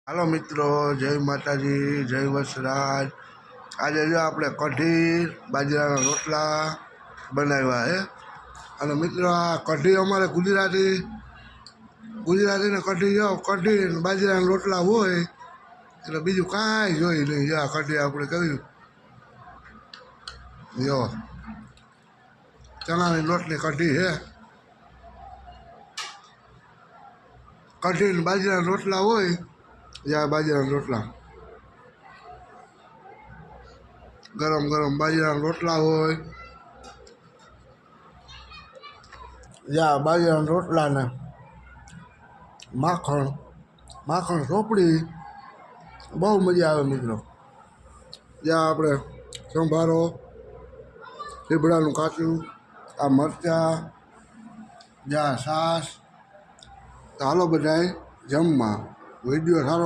હાલો મિત્રો, જય માતાજી, જય વસરાજ। આજે જો આપણે કઢી બાજરાના રોટલા બનાવ્યા હે। અને મિત્રો આ કઢી અમારે ગુજરાતીને કઢી જો કઢી ને બાજરાના રોટલા હોય એટલે બીજું કાંઈ જોઈ નહીં। જો આ કઢી આપણે કર્યું જો ચણાની લોટની કઢી હે। કઢી ને બાજરાના રોટલા હોય, જ્યાં બાજરાના રોટલા ગરમ ગરમ બાજરાના રોટલા હોય, જ્યાં બાજરાના રોટલા ને માખણ ચોપડી બહુ મજા આવે મિત્રો। જ્યાં આપણે સંભારો, લીમડાનું કાચું, આ મરચાં, જ્યાં છાશ। તો હાલો બધાય જમવા। વિડીયો સારો